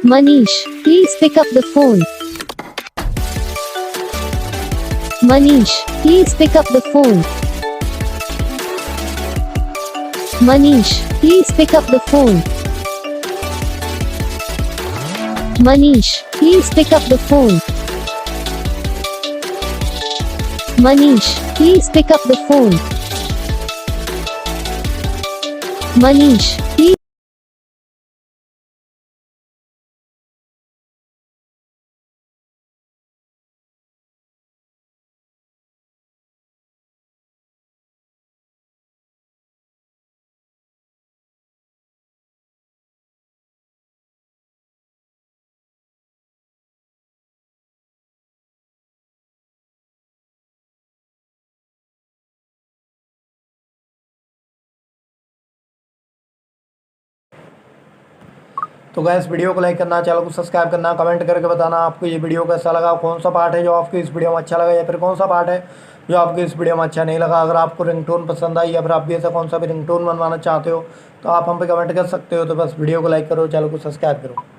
Manish, please pick up the phone. Manish, please pick up the phone. Manish, please pick up the phone. Manish, please pick up the phone. Manish, please pick up the phone. Manish, please. तो gas video को like करना, channel को subscribe करना, comment करके बताना आपको ये video कैसा लगा, कौन सा पार्ट है जो आपको इस वीडियो में अच्छा लगा या फिर कौन सा पार्ट है जो आपको इस वीडियो में अच्छा नहीं लगा। अगर आपको रिंगटोन पसंद आई या फिर आप भी ऐसा कौन सा भी रिंगटोन बनवाना चाहते हो तो आप हम पे कमेंट कर सकते हो। तो बस वीडियो को लाइक करो, चैनल को सब्सक्राइब करो।